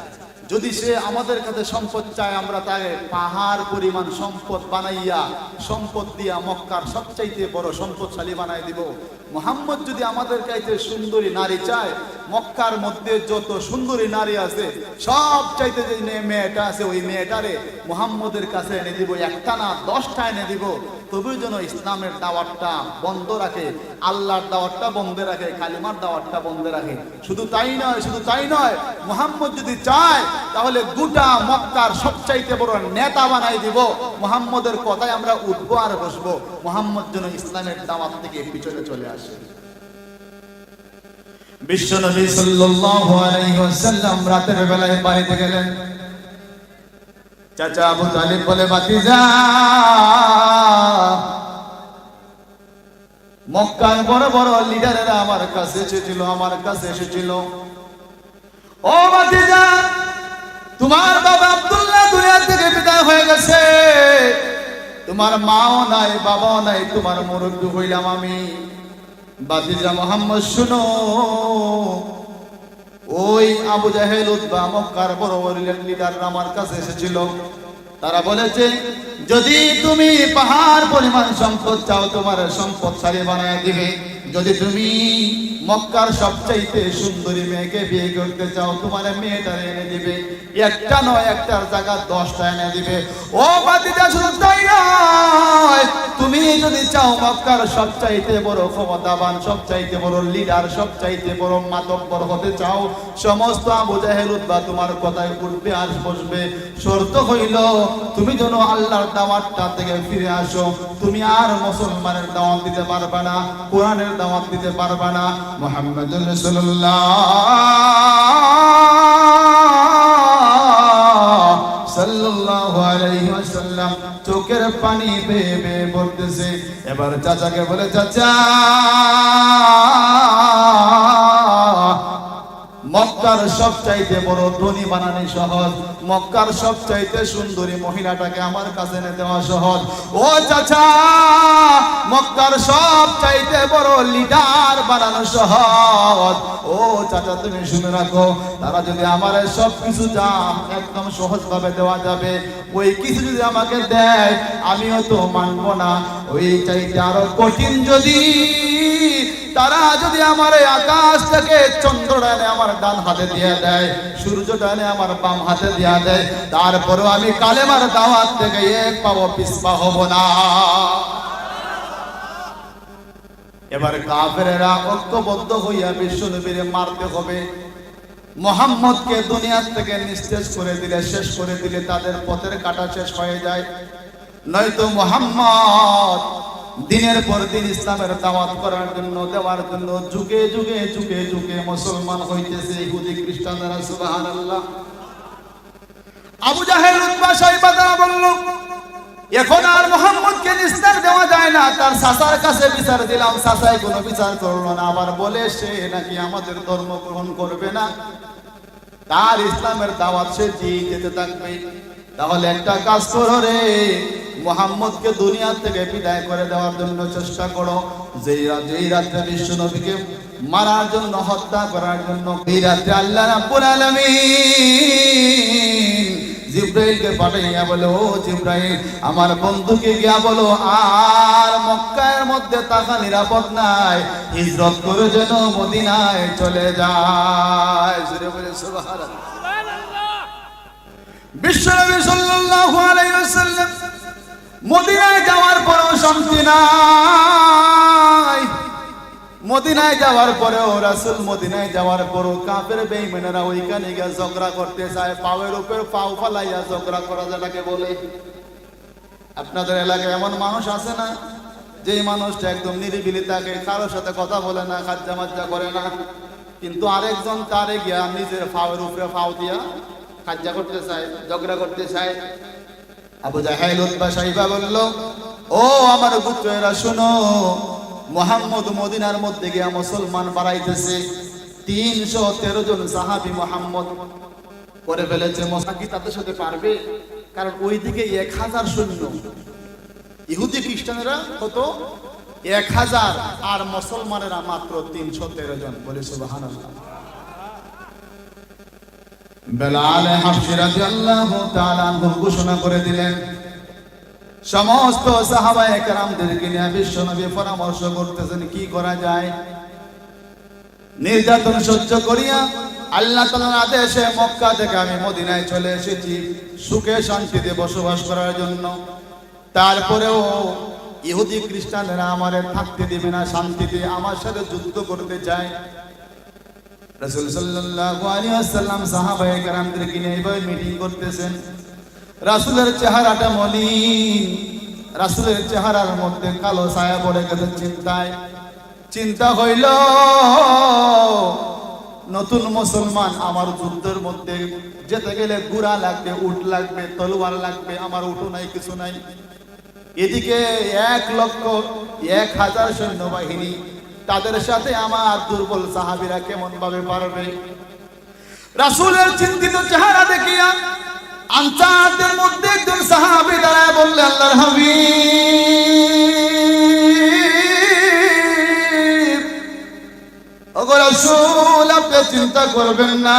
যদি সে আমাদের কাছে সম্পদ চায়, আমরা তাকে পাহাড় পরিমাণ সম্পদ বানাইয়া, সম্পদ দিয়া মক্কার সবচাইতে বড় সম্পদশালী বানাই দিব। মুহাম্মদ যদি আমাদের কাছে সুন্দরী নারী চায়, মক্কার মধ্যে যত সুন্দরী নারী আছে সব চাইতে যে মেয়েটা আছে, ওই মেয়েটারে মুহাম্মদের কাছে এনে দিব, একটা না 10টা এনে দিব। তবে যেন ইসলামের দাওয়াতটা বন্ধ রাখে, আল্লাহর দাওয়াতটা বন্ধ রাখে, কালিমার দাওয়াতটা বন্ধ রাখে। শুধু তাই নয়, শুধু তাই নয়, মুহাম্মদ যদি চায় তাহলে গোটা মক্কার সবচাইতে বড় নেতা বানাই দিব। মুহাম্মদের কথায় আমরা উঠবো আর বসবো। মুহাম্মদ যেন ইসলামের দাওয়াত থেকে পিছনে চলে আসে। বিশ্বনবী সাল্লাল্লাহু আলাইহি ওয়াসাল্লাম রাতের বেলায় বাড়িতে গেলেন। চাচা আবু তালিব বলে, ভাতিজা, মক্কার বড় বড় লিডারেরা আমার কাছে এসেছিল, আমার কাছে এসেছিল। ও ভাতিজা, তোমার বাবা আব্দুল্লাহ দুনিয়া থেকে বিদায় হয়ে গেছে, তোমার মাও নাই, বাবাও নাই, তোমার মুরব্বি হইলাম আমি। ভাতিজা মুহাম্মদ, শুনো, ওই আবু জাহেল, উতবা, মক্কার বড় বড় লিডার আমার কাছে এসেছিল। তারা বলেছে, যদি তুমি পাহাড় পরিমাণ সম্পদ চাও, তোমার সম্পদশালী বানায় দিবে। যদি তুমি মক্কার সবচাইতে সুন্দরী মেয়েকে বিয়ে করতে চাও, তোমার মেয়েটা এনে দিবে, একটা নয় একটার জায়গা 10টা এনে দিবে। ও বাতিজা, শুধু তাই নয়, তুমি যদি চাও মক্কার সবচাইতে বড় ক্ষমতাবান, সবচাইতে বড় লিডার, সবচাইতে বড় মাতব্বর হতে চাও, সমস্ত আবু জাহেল উতবা তোমার কথায় উঠবে আর বসবে। শর্ত হইল তুমি যেন আল্লাহর দাওয়াতটা থেকে ফিরে আসো। তুমি আর মুসলমানের দাওয়াত দিতে পারবে না, কোরআনের দাওয়াত দিতে পারবে না। মুহাম্মদুর রাসূলুল্লাহ সাল্লাল্লাহু আলাইহি ওয়াসাল্লাম চোখের পানি বেয়ে বেয়ে পড়তেছে। এবার চাচাকে বলে, চাচা, মক্কার সবচাইতে বড় ধনী বানানি সহজ, মক্কার সবচাইতে সুন্দরী মহিলাটাকে আমার কাছে এনে দেওয়া সহজ। ও চাচা, মক্কার সবচাইতে বড় লিডার বানানো সহজ। ও চাচা, তুমি শুনে রাখো, তারা যদি আমার সবকিছু যা একদম সহজ ভাবে দেওয়া যাবে, ওই কিছু যদি আমাকে দেয় আমিও তো মানবো না। ওই চাইতে আরো কঠিন যদি তারা যদি আমার এই আকাশ থেকে চন্দ্রটা এনে আমার ডান হাতে দিয়ে দেয়, সূর্যটা এনে আমার বাম হাতে দিয়ে দেয়, তারপরেও আমি কালেমার দাওয়াত থেকে এক পাও পিছপা হব না। এবার কাফেরেরা ঐক্যবদ্ধ হইয়া বিশ্ব নবীরে মারতে হবে। মুহাম্মদকে দুনিয়া থেকে নিঃশেষ করে দিলে, শেষ করে দিলে তাদের পথের কাটা শেষ হয়ে যায়। নয়তো মুহাম্মদ দিনের পর দিন ইসলামের দাওয়াত করার জন্য, দেওয়ার জন্য যুগে যুগে যুগে যুগে মুসলমান হইতেছে ইহুদি খ্রিস্টানরা। সুবহানাল্লাহ। আবু জাহেল উতবা সাইবা তারা বলল, এখন আর মুহাম্মদকে নিস্তার দেওয়া যায় না। তার চাচার কাছে বিচার দিলাম, চাচাই কোনো বিচার করলো না, আবার বলে সে নাকি আমাদের ধর্ম গ্রহণ করবে না, তার ইসলামের দাওয়াত সে যেতে থাকবে। তাহলে একটা কাজ করো রে, মুহাম্মদকে দুনিয়া থেকে বিদায় করে দেওয়ার জন্য চেষ্টা করো। যেই রাত্রে বিশ্ব নবীকে মারার জন্য, হত্যা করার জন্য, এই রাত্রে আল্লাহ রাব্বুল আলামিন জিব্রাইলকে পাঠাইয়া বলে, ও জিব্রাইল, আমার বন্ধুকে গিয়া বলো আর মক্কার মধ্যে থাকা নিরাপদ নাই, হিজরত করে যেন মদিনায় চলে যায়। সুবহানাল্লাহ। বিশ্বনবী সাল্লাল্লাহু আলাইহি ওয়াসাল্লাম মদিনায় যাওয়ার পরেও শান্তি নাই। মদিনায় যাওয়ার পরেও রাসূল মদিনায় যাওয়ার পরও কাফের বেঈমানেরা ওইখানে গিয়ে ঝগড়া করতে চায়। পাওয়ের উপর পাও ফালাইয়া ঝগড়া করা যেটাকে বলে। আপনাদের এলাকায় এমন মানুষ আছে না, যেই মানুষটা একদম নিরিবিলি থাকে, কারোর সাথে কথা বলে না, খাজ্জা মাজ্জা করে না, কিন্তু আরেকজন তারে গিয়া নিজের পাওয়ের উপরে পাও দিয়া খাজ্জা করতে চায়, ঝগড়া করতে চায়। আবু জাহেল উতবা সাইবা বলল, ও আমার পুত্রেরা শোনো, মুহাম্মদ মদিনার মধ্যে গিয়া মুসলমান বাড়াইতেছে। 313 জন সাহাবী মুহাম্মদ করে ফেলেছে। মোসাকি তাদের সাথে পারবে? কারণ ওইদিকে 1000 সৈন্য, ইহুদি খ্রিস্টানেরা কত 1000 আর মুসলমানেরা মাত্র 313 জন। বলে সুবহানাল্লাহ। বেলাল হাবশী রাদিয়াল্লাহু তাআলা আনহু ঘোষণা করে দিলেন, সমস্ত সাহাবায়ে কেরামদেরকে নিয়ে বিশ্বনবী পরামর্শ করতেছেন কি করা যায়। নির্যাতন সহ্য করিয়া আল্লাহ তাআলার আদেশে মক্কা থেকে আমি মদিনায় চলে এসেছি সুখে শান্তিতে বসবাস করার জন্য। তারপরেও ইহুদি খ্রিস্টানেরা আমারে থাকতে দিবে না শান্তিতে, আমার সাথে যুদ্ধ করতে চায়। রাসূল সাল্লাল্লাহু আলাইহি ওয়াসাল্লাম সাহাবায়ে কেরামদেরকে নিয়ে এইভাবে মিটিং করতেছেন। রাসূলের চেহারাটা মলিন, রাসূলের চেহারার মধ্যে কালো ছায়া পড়ে গেছে। চিন্তা হইল, নতুন মুসলমান, আমার যুদ্ধের মধ্যে যেতে গেলে ঘোড়া লাগবে, উট লাগবে, তলোয়ার লাগবে, আমার উটও নাই, কিছু নাই। এদিকে 1,1000 সৈন্যবাহিনী, তাদের সাথে আমার দুর্বল সাহাবীরা কেমন ভাবে পারবে? রাসূলের চিন্তিত চেহারা দেখিয়া আনসারদের মধ্যে একজন সাহাবী দাঁড়ায় বললে, আল্লাহর হাবিব, ওগো রাসূল, আপনি চিন্তা করবেন না।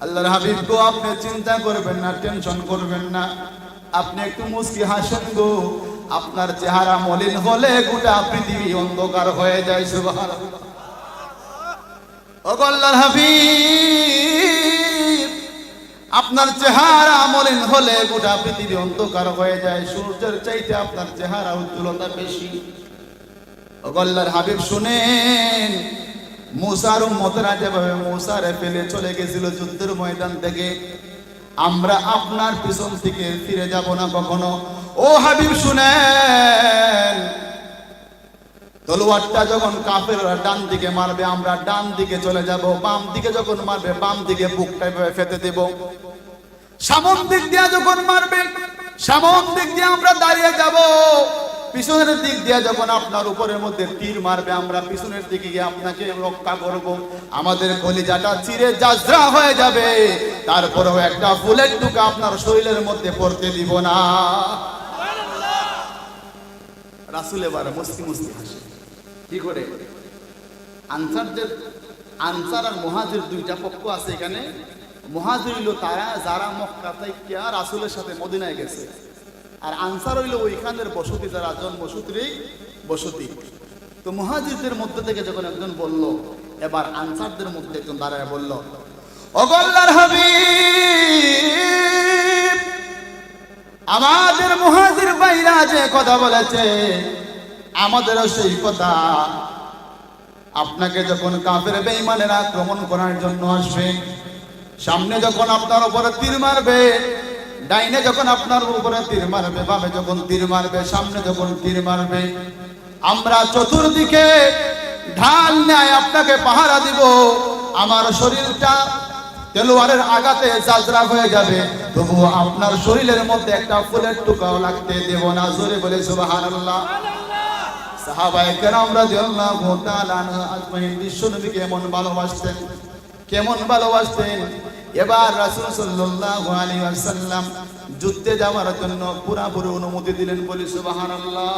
আল্লাহর হাবিব গো, আপনি চিন্তা করবেন না, টেনশন করবেন না, আপনি একটু মুস্কি হাসেন গো। আপনার চেহারা মলিন হলে গোটা পৃথিবী অন্ধকার হয়ে যায়। সুবহানাল্লাহ। ও আল্লাহর হাবিব, আপনার চেহারা মলিন হলে গোটা পৃথিবী অন্ধকার হয়ে যায়। সূর্যের চাইতে আপনার চেহারা উজ্জ্বলতা বেশি। ও আল্লাহর হাবিব শুনেন, মুসার উম্মতরা যেভাবে মুসারে ফেলে চলে গেছিল যুদ্ধের ময়দান থেকে, আমরা আপনার পিছন থেকে ফিরে যাব না কখনো। ও হাবিব শুনেন, তলোয়ারটা যখন কাফেররা ডান দিকে মারবে আমরা ডান দিকে চলে যাব, বাম দিকে যখন মারবে বাম দিকে বুকটা ফেতে দেব, সামন দিক দিয়ে যখন মারবে সামন দিক দিয়ে আমরা দাঁড়িয়ে যাব, পিছনের দিক দিয়ে যখন আপনার উপরের মধ্যে তীর মারবে আমরা পিছনের দিকে গিয়ে আপনাকে রক্ষা করব। আমাদের কলিজাটা চিরে জাজরা হয়ে যাবে, তারপরেও একটা ফুলের টুকা আপনার শরীরের মধ্যে পড়তে দিব না। রাসূল এবার মুস্কি মুস্কি হাসে। কি করে? আনসার আর মুহাজির দুইটা পক্ষ আছে এখানে। মুহাজির হইল তারা যারা মক্কা থেকে রাসূলের সাথে মদিনায় গেছে, আর আনসার হইল ওইখানের বসতি, যারা জন্মসূত্রেই বসতি। তো মুহাজিরদের মধ্যে থেকে যখন একজন বলল, এবার আনসারদের মধ্যে একজন দাঁড়ায় বলল, ও আল্লাহর হাবিব, আমাদের মুহাজির ভাইরা যে কথা বলেছে আমাদেরও সেই কথা। আপনাকে যখন কাফের বেঈমানেরা আক্রমণ করার জন্য আসবে, সামনে যখন আপনার উপরে তীর মারবে, ডাইনে যখন আপনার উপরে তীর মারবে, বামে যখন তীর মারবে, সামনে যখন তীর মারবে, আমরা চতুর্দিকে ঢাল নেয় আপনাকে পাহারা দিব। আমার শরীরটা তলোয়ারের আঘাতে জাজরা হয়ে যাবে, তবুও আপনার শরীরের মধ্যে একটা ফুলের টুকাও লাগতে দেব না। জোরে বলে সুবহানাল্লাহ। সাহাবায়ে কেরাম রাদিয়াল্লাহু তাআলা আজমাইন বিশ্বনবীকে কেমন ভালোবাসতেন, কেমন ভালোবাসতেন। এবার রাসূল সাল্লাল্লাহু আলাইহি ওয়াসাল্লাম যুদ্ধে যাওয়ার জন্য পুরোপুরি অনুমতি দিলেন। বলি সুবহানাল্লাহ।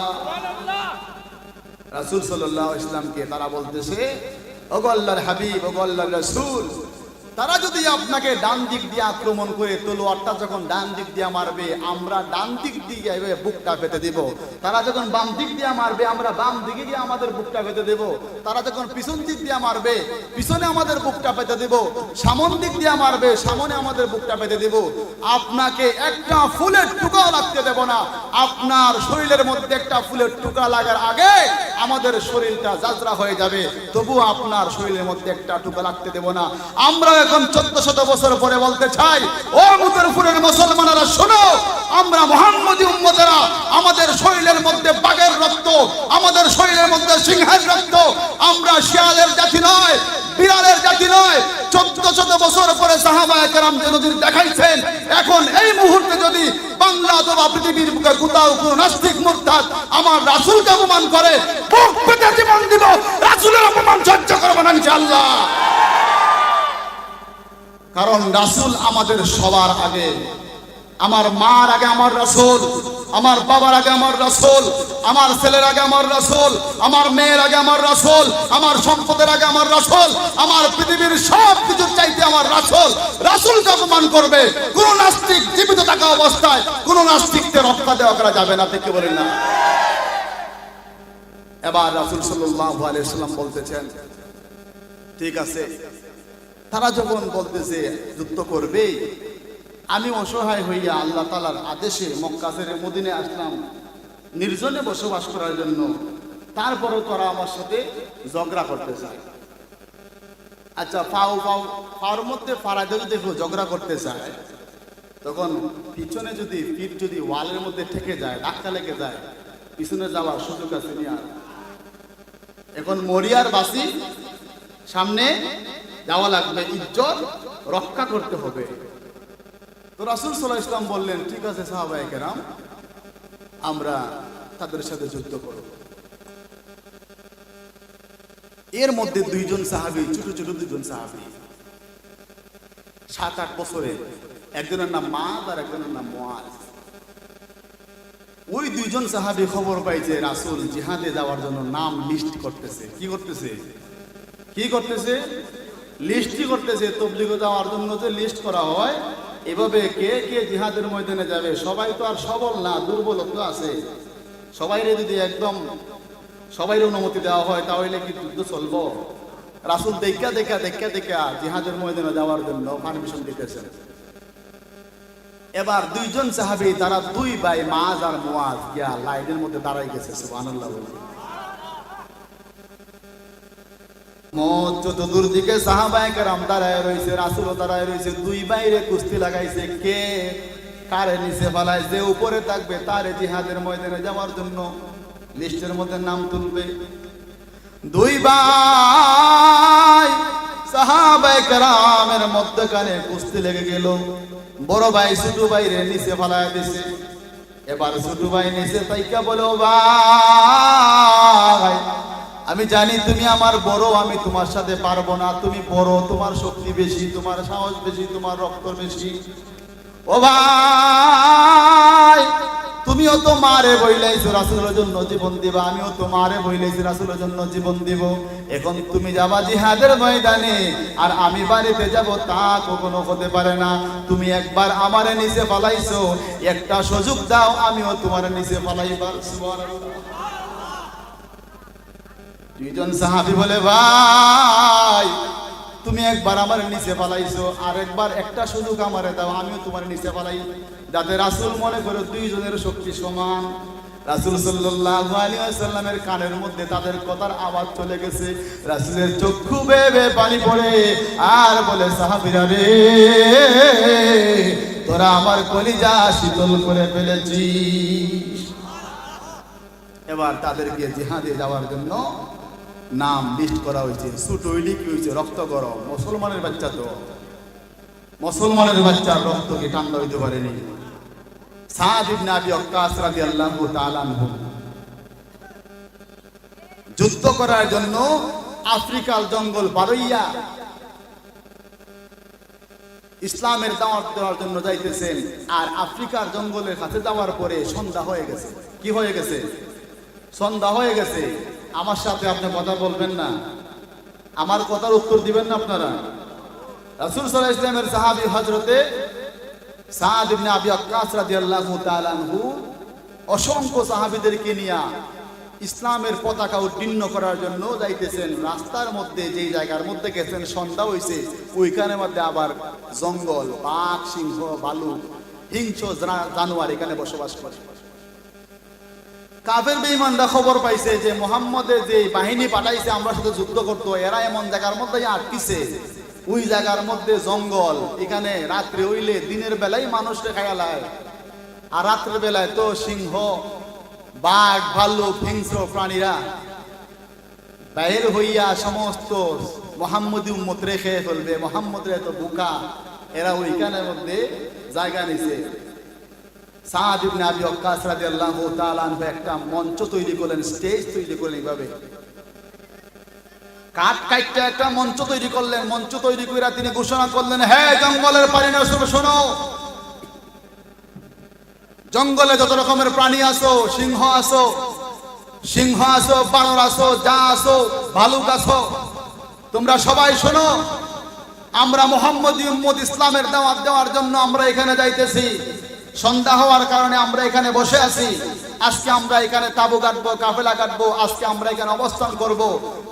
রাসূল সাল্লাল্লাহু আলাইহি ওয়াসাল্লামকে তারা বলতেছে, ওগো আল্লাহর হাবিব, ওগো আল্লাহর রাসূল, তারা যদি আপনাকে ডান দিক দিয়ে আক্রমণ করে তলোয়ারটা যখন ডান দিক দিয়ে মারবে আমরা ডান দিক দিয়ে বুকটা পেতে দেব, তারা যখন বাম দিক দিয়ে মারবে আমরা বাম দিকে গিয়ে আমাদের বুকটা পেতে দেব, তারা যখন পিছন দিক দিয়ে মারবে পিছনে আমাদের বুকটা পেতে দেব, সামন দিক দিয়ে মারবে সামনে আমাদের বুকটা পেতে দেব। আপনাকে একটা ফুলের টুকরা লাগতে দেব না। আপনার শরীরের মধ্যে একটা ফুলের টুকরা লাগার আগে আমাদের শরীরটা জাজরা হয়ে যাবে, তবু আপনার শরীরের মধ্যে একটা টুকরা লাগতে দেব না। আমরা এখন 1400 বছর পরে বলতে চাই, ও মুজাফফরের মুসলমানেরা শোনো, আমরা মুহাম্মদী উম্মতেরা আমাদের শরীরের মধ্যে বাঘের রক্ত, আমাদের শরীরের মধ্যে সিংহের রক্ত, আমরা শিয়ালের জাতি নয়, বিড়ালের জাতি নয়। 1400 বছর পরে সাহাবায়ে কেরাম যে নজির দেখাইছেন, এখন এই মুহূর্তে যদি বাংলা অথবা পৃথিবীর বুকে কোথাও কোন নাস্তিক মুরতাদ আমার রাসূলকে অপমান করে, বুক পেতে জীবন দিব, রাসূলের অপমান সহ্য করব না ইনশাআল্লাহ। কারণ রাসূল আমাদের সবার আগে। আমার মার আগে আমার রাসূল, আমার বাবার আগে আমার রাসূল, আমার ছেলের আগে আমার রাসূল, আমার মেয়ের আগে আমার রাসূল, আমার সম্পদের আগে আমার রাসূল, আমার পৃথিবীর সব কিছুর চাইতে আমার রাসূল। রাসূলকে অপমান করবে কোন নাস্তিক জীবিত থাকা অবস্থায়, কোন নাস্তিককে রক্ষা দেওয়া করা যাবে না। ঠিক বলেন না? এবার রাসূল সাল্লাল্লাহু আলাইহি ওয়াসাল্লাম বলতেছেন, ঠিক আছে, তারা যখন বলতেছে যুদ্ধ করবে, আমি অসহায় হইয়া আল্লাহ তাআলার আদেশে মক্কা ছেড়ে মদিনায় আসলাম নির্জনে বসবাস করার জন্য, তারপরেও তারা আমার সাথে ঝগড়া করতে চায়। আচ্ছা, পাওয়ার মধ্যে ফাড়া যদি দেখো ঝগড়া করতে চায়, তখন পিছনে যদি পিঠ যদি ওয়ালের মধ্যে ঠেকে যায়, ধাক্কা লেগে যায়, পিছনে যাওয়ার সুযোগ আছে নি আর? এখন মরিয়ার বাসি সামনে যাওয়া লাগবে, ইজ্জত রক্ষা করতে হবে। তো রাসূল সাল্লাল্লাহু আলাইহি ওয়াসাল্লাম বললেন, ঠিক আছে সাহাবায়ে কেরাম, আমরা তাদের সাথে যুদ্ধ করব। এর মধ্যে দুইজন সাহাবী, ছোট ছোট দুইজন সাহাবী, 7-8 বছরের, একজনের নাম মাদ আর একজনের নাম মুআজ। ওই দুইজন সাহাবী খবর পাই যে রাসূল জিহাদে যাওয়ার জন্য নাম লিস্ট করতেছে। কি করতেছে? লিস্টই করতেছে। তাবলীগে যাওয়ার জন্য যে লিস্ট করা হয়, এভাবে কে কে জিহাদের ময়দানে যাবে, সবাই তো আর সবল না, দুর্বলতা আছে। সবাইরে যদি একদম সবাই অনুমতি দেওয়া হয় তাহলে কি যুদ্ধ চলবো? রাসূল দেখা দেখা দেখা দেখা জিহাদের ময়দানে যাওয়ার জন্য পারমিশন দিতেছেন। এবার দুইজন সাহাবী, তারা দুই ভাই মাজ আর মুয়াজ গিয়া লাইনের মধ্যে দাঁড়াই গেছে। সুবহানাল্লাহ বলে চতুর্দিকে সাহাবায়ে কেরাম দাঁড়ায় রয়েছে, রাসূলও দাঁড়ায় রয়েছে। দুই বাইরে কুস্তি লাগাইছে, কে কারে নিচে ফালায়, যে উপরে থাকবে তারে জিহাদের ময়দানে যাওয়ার জন্য লিস্টের মধ্যে নাম তুলবে। দুই ভাই সাহাবায়ে কেরামের মধ্যখানে কুস্তি লেগে গেল। বড় ভাই ছোট ভাইরে নিচে ফালায় দিছে। এবার ছোট ভাই নিচে তাইকা বলো, ভাই আমি জানি তুমি আমার বড়, আমি তোমার সাথে পারবো না। তুমি বড়, তোমার শক্তি বেশি, তোমার সাহস বেশি, তোমার রক্ত বেশি। ও ভাই তুমিও তো মারে বইলাইছো রাসূলের জন্য জীবন দিবা, আমিও তো মারে বইলাইছি রাসূলের জন্য জীবন দিব। এখন তুমি যাবা জিহাদের ময়দানে আর আমি বাড়িতে যাব, তা কখনো হতে পারে না। তুমি একবার আমারে নিচে ফালাইছো, একটা সুযোগ দাও, আমিও তোমার নিচে ফালাইবার। সুবহানাল্লাহ। দুইজন সাহাবী বলে, ভাই তুমি একবার আমার নিচে ফালাইছো, আর একবার একটা সুযোগ আমারে দাও, আমিও তোমার নিচে ফালাই, যাতে রাসূল মনে করে দুইজনের শক্তি সমান। রাসূল সাল্লাল্লাহু আলাইহি ওয়াসাল্লামের কানের মধ্যে তাদের কথার আওয়াজ চলে গেছে। রাসূলের চক্ষু বেয়ে বেয়ে পানি পড়ে আর বলে, সাহাবীরা রে, তোরা আমার কলিজা শীতল করে ফেলেছিস। এবার তাদেরকে জিহাদে যাওয়ার জন্য নাম লিস্ট করা হয়েছে। সুটইলি কি হয়েছে? রক্ত গরম। মুসলমানের বাচ্চা তো, মুসলমানের বাচ্চার রক্ত কি ঠান্ডা হইতে পারেনি? সাদ ইবনে আবি ওয়াক্কাস রাদিয়াল্লাহু তাআলা আনহু যুদ্ধ করার জন্য আফ্রিকার জঙ্গল পারইয়া ইসলামের দাওয়াত দেওয়ার জন্য যাইতেছেন। আর আফ্রিকার জঙ্গলের কাছে যাওয়ার পরে সন্ধ্যা হয়ে গেছে। কি হয়ে গেছে? সন্ধ্যা হয়ে গেছে। আমার সাথে আপনি কথা বলবেন না, আমার কথার উত্তর দিবেন না আপনারা। রাসূল সাল্লাল্লাহু আলাইহি ওয়াসাল্লামের সাহাবী হযরতে সাদ ইবনে আবি ওয়াক্কাস রাদিয়াল্লাহু তাআলা আনহু অসংখ্য সাহাবীদেরকে নিয়ে ইসলামের পতাকা উড্ডীন করার জন্য যাইতেছেন। রাস্তার মধ্যে যেই জায়গার মধ্যে গেছেন সন্ধ্যা হইছে, ওইখানের মধ্যে আবার জঙ্গল, বাঘ, সিংহ, ভালুক, হিংস্র জানোয়ার এখানে বসবাস করে। কাফের বেঈমানরা খবর পাইছে যে মুহাম্মদের যে বাহিনী পাঠাইছে আমরা সাথে যুদ্ধ করতে, এরা এমন জায়গার মধ্যে আটকিছে, ওই জায়গার মধ্যে জঙ্গল। এখানে রাত্রে হইলে দিনের বেলায় মানুষকে খায়ালায়, আর রাত্রের বেলায় তো সিংহ, বাঘ, ভাল্লুক, হিংস্র প্রাণীরা বাইর হইয়া সমস্ত মুহাম্মদী উম্মত রেখে ফেলবে। মুহাম্মদের এত বোকা, এরা ওইখানের মধ্যে জায়গা নিছে। সাদ ইবনে আবি ওয়াক্কাস রাদিয়াল্লাহু তাআলা আনহু একটা মঞ্চ তৈরি করলেন, স্টেজ তৈরি করলেন। এইভাবে কাঠ কাটতে একটা মঞ্চ তৈরি করলেন। মঞ্চ তৈরি করে তিনি ঘোষণা করলেন, হে জঙ্গলের প্রাণীরা শোনো, জঙ্গলে যত রকমের প্রাণী আছো, সিংহ আছো, বানর আছো, যা আছো, ভালুক আছো, তোমরা সবাই শোনো, আমরা মুহাম্মদী উম্মত ইসলামের দাওয়াত দেওয়ার জন্য আমরা এখানে যাইতেছি। সন্ধ্যা হওয়ার কারণে আমরা এখানে বসে আছি। আজকে আমরা এখানে তাবু কাটবো, কাফেলা কাটবো, আজকে আমরা এখানে অবস্থান করব।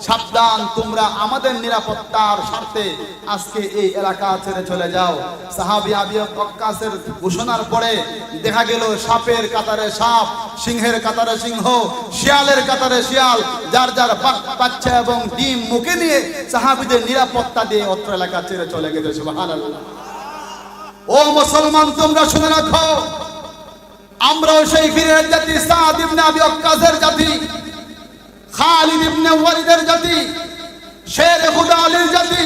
সাবধান, তোমরা আমাদের নিরাপত্তার স্বার্থে আজকে এই এলাকা ছেড়ে চলে যাও। সাহাবী আবি ওয়াক্কাসের ঘোষণার পরে দেখা গেল সাপের কাতারে সাপ, সিংহের কাতারে সিংহ, শিয়ালের কাতারে শিয়াল, যার যার বাচ্চা এবং ডিম মুখে নিয়ে সাহাবীদের নিরাপত্তা দিয়ে অত্র এলাকা ছেড়ে চলে গেছে। সুবহানাল্লাহ। ও মুসলমান, তোমরা শুনে রাখো, আমরাও সেই বীরের জাতি, সাদ ইবনে আবি ওয়াক্কাসের জাতি, খালিদ ইবনে ওয়ালিদের জাতি, শের খুদা আলীর জাতি,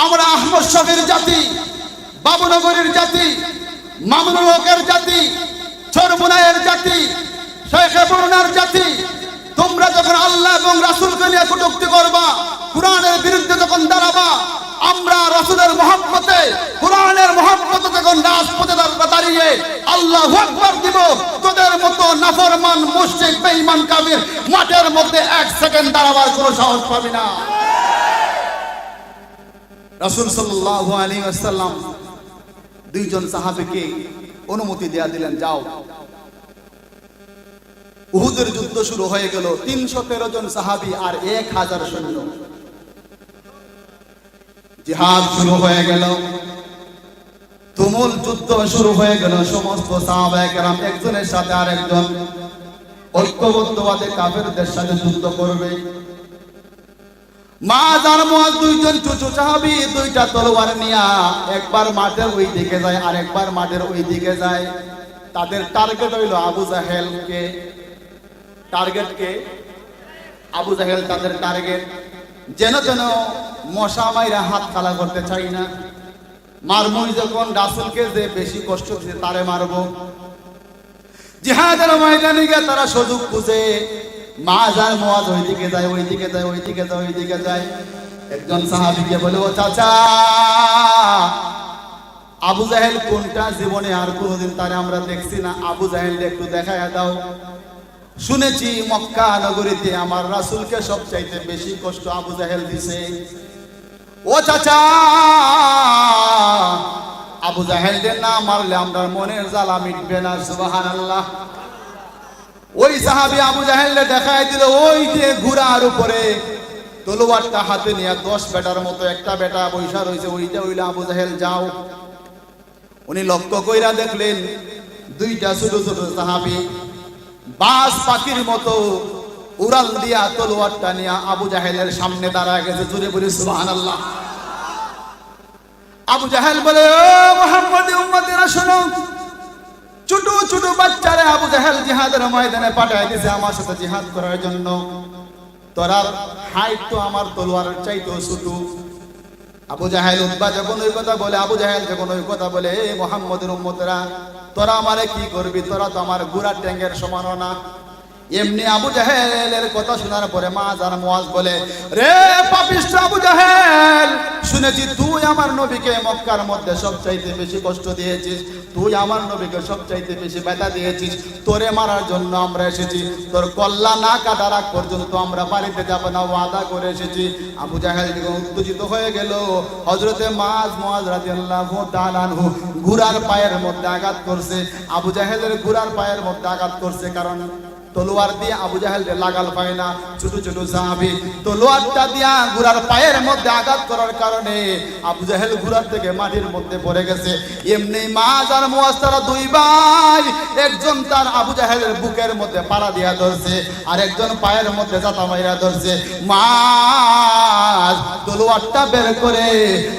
আমরা আহমদ শফির জাতি, বাবুনগরীর জাতি, মামুনুল হকের জাতি, চরমুনাইয়ের জাতি, শেখ বরুণার জাতি। তোমরা যখন আল্লাহ এবং রাসূলকে নিয়ে কটূক্তি করবা, কুরআনের বিরুদ্ধে যখন দাঁড়াবা, আমরা রাসূলের মহব্বতে, কুরআনের মহব্বতে যখন রাজপথে দাঁড়িয়ে আল্লাহু আকবার দিব, তোদের মতো নাফরমান, মুশরিক, বেঈমান, কাফির মাঠের মধ্যে এক সেকেন্ড দাঁড়াবার কোনো সাহস পাবি না। রাসূল সাল্লাল্লাহু আলাইহি ওয়াসাল্লাম দুইজন সাহাবীকে অনুমতি দেয়া দিলেন, যাও উহুদের যুদ্ধ শুরু হয়ে গেল। 313 জন সাহাবী আর 1000 সৈন্য। জিহাদ শুরু হয়ে গেল, তুমুল যুদ্ধ শুরু হয়ে গেল। সমস্ত সাহাবায়ে কেরাম একজনের সাথে আরেকজন ঐক্যবদ্ধভাবে কাফেরদের সাথে যুদ্ধ করবে। মায আর মুআয দুইজন ছোট সাহাবী, দুইটা তলোয়ার নিয়া একবার মাঠের ওই দিকে যায় আর একবার মাঠের ওই দিকে যায়। তাদের টার্গেট হইল আবু জাহেলকে। টার্গেটকে আবু জাহেল তাদের টার্গেট। যেন যেন মশা মাইরা হাত খালা করতে চাই না। মারমুই যখন রাসূলকে যে বেশি কষ্ট দিতে তারে মারবো। জিহাদের ময়দানে গিয়ে তারা সুযোগ খুঁজে মায আর মুআয ওইদিকে যায়, ওইদিকে যায়, ওইদিকে যায়, ওইদিকে যায়। একজন সাহাবীকে বলে, ও চাচা, আবু জাহেল কোনটা? জীবনে আর কোনোদিন তারে আমরা দেখছি না, আবু জাহেল একটু দেখায়া দাও। শুনেছি মক্কা নগরীতে আমার রাসূলকে সবচাইতে বেশি কষ্ট আবু জাহেল দিছে। ও চাচা, আবু জাহেলদের না মারলে আমরা মনের জ্বালা মিটবে না। সুবহানাল্লাহ। ওই সাহাবী আবু জাহেলকে দেখায় দিল, ওই যে ঘোড়ার উপরে তলোয়ারটা হাতে নিয়ে 10 বেটার মতো একটা বেটা বৈশা রয়েছে, ওইটা হইলে আবু জাহেল, যাও। উনি লক্ষ্য কইরা দেখলেন দুইটা ছোট ছোট সাহাবী বাজ পাখির মতো উড়াল দিয়া তলোয়ারটা নিয়ে আবু জাহেলের সামনে দাঁড়ায় গেছে। জোরে বলি সুবহানাল্লাহ। আবু জাহেল বলে, ও মুহাম্মদের উম্মতেরা শোনো, ছোট ছোট বাচ্চারে আবু জাহেল জিহাদের ময়দানে পাঠায় দিয়েছে আমার সাথে জিহাদ করার জন্য। তোরার হাইট তো আমার তলোয়ারের চাইতেও ছোট। আবু জাহেল উতবা যখন ওই কথা বলে, আবু জাহেল যখন ওই কথা বলে, এ মুহাম্মদের উম্মতেরা, তোরা আমারে কি করবি? তোরা তো আমার ঘোড়ার ট্যাঙ্গের সমানও না। এমনি আবু জাহেলের কথা শোনার পরে মায আর মুআয বলে, রে পাপিষ্ঠ আবু জাহেল, শুনেছি তুই আমার নবীকে মক্কার মধ্যে সবচাইতে বেশি কষ্ট দিয়েছিস, তুই আমার নবীকে সবচাইতে বেশি ব্যথা দিয়েছিস। তোরে মারার জন্য আমরা এসেছি, তোর কল্লা না কাটার আগ পর্যন্ত আমরা বাড়িতে যাব না, ওয়াদা করে এসেছি। আবু জাহেল উত্তেজিত হয়ে গেল। হযরতে মুআয রাদিয়াল্লাহু তাআলা আনহু ঘোড়ার পায়ের মধ্যে আঘাত করছে। আবু জাহেলের ঘোড়ার পায়ের মধ্যে আঘাত করছে, কারণ তলোয়ার দিয়ে আবু জাহেল লাগাল পায় না। ছোট ছোট সাহাবী তলোয়ারটা দিয়া ঘোড়ার পায়ের মধ্যে আঘাত করার কারণে আবু জাহেল ঘোড়ার থেকে মাটির মধ্যে পড়ে গেছে। এমনি মায আর মুআয তারা দুই ভাই, একজন তার আবু জাহেলের বুকের মধ্যে পাড়া দিয়া ধরছে আর একজন পায়ের মধ্যে জাতা মাইরা ধরছে। মায তলোয়ারটা বের করে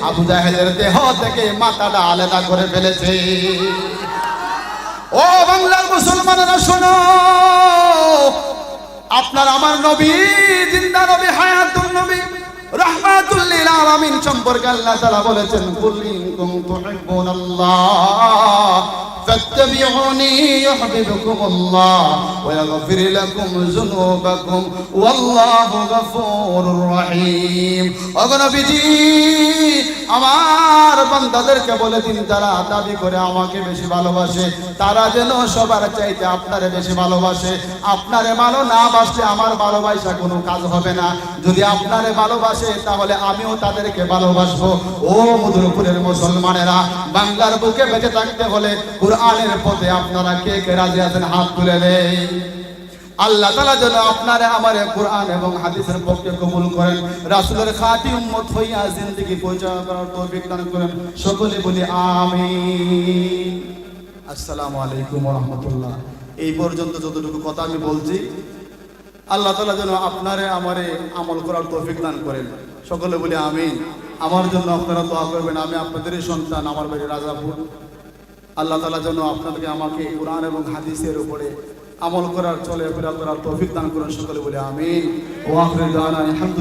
আবু জাহেলের দেহ থেকে মাথাটা আলাদা করে ফেলেছে। ও বাংলার মুসলমানেরা শোনো, আপনার আমার নবী, জিন্দা নবী, হায়াতুন নবী, রাহমাতুল লিল আলামিন সম্পর্কে আল্লাহ তাআলা বলেছেন, কুল ইন কুনতুম তুহিব্বুনাল্লাহ ফাত্তাবিউনি ইউহিব্বুকুমুল্লাহ ওয়া ইয়াগফির লাকুম যুনুবাকুম ওয়াল্লাহু গফুরুর রহিম। ও নবীজি, আমার বান্দাদেরকে বলে দিন, যারা দাবি করে আমাকে বেশি ভালোবাসে তারা যেন সবার চাইতে আপনারে বেশি ভালোবাসে। আপনারে ভালো না বাসলে আমার ভালোবাসা কোনো কাজ হবে না। যদি আপনারে ভালোবাসে তাহলে আমিও তাদেরকে ভালোবাসবো। ও মধুরপুরের মুসলমানেরা, বাংলার বুকে বেঁচে থাকতে হলে কুরআনের পথে আপনারা কে কে রাজি আছেন? হাত তুলে দেন। আল্লাহ তাআলা যেন আপনারে আমারে কুরআন এবং হাদিসের পক্ষে কবুল করেন, রাসূলের খাঁটি উম্মত হইয়া জিন্দেগি পরিচালনা করার তৌফিক দান করেন। সকলে বলি আমিন। আসসালামু আলাইকুম ওয়া রাহমাতুল্লাহ। এই পর্যন্ত যতটুকু কথা আমি বলছি, আল্লাহ তাআলা যেন আপনারে আমারে আমল করার তৌফিক দান করেন। সকলে বলি আমিন। আমার জন্য আপনারা দোয়া করবেন। আমি আপনাদেরই সন্তান, আমার বাড়ি রাজাপুর। আল্লাহ তাআলা যেন আপনাদেরকে আমাকে কুরআন এবং হাদিসের উপরে আমল করার, চলে ফেরা করার তৌফিক দান করেন। সকলে বলে আমিন। ওয়া আখিরু দাওয়ানা আলহামদুলিল্লাহ।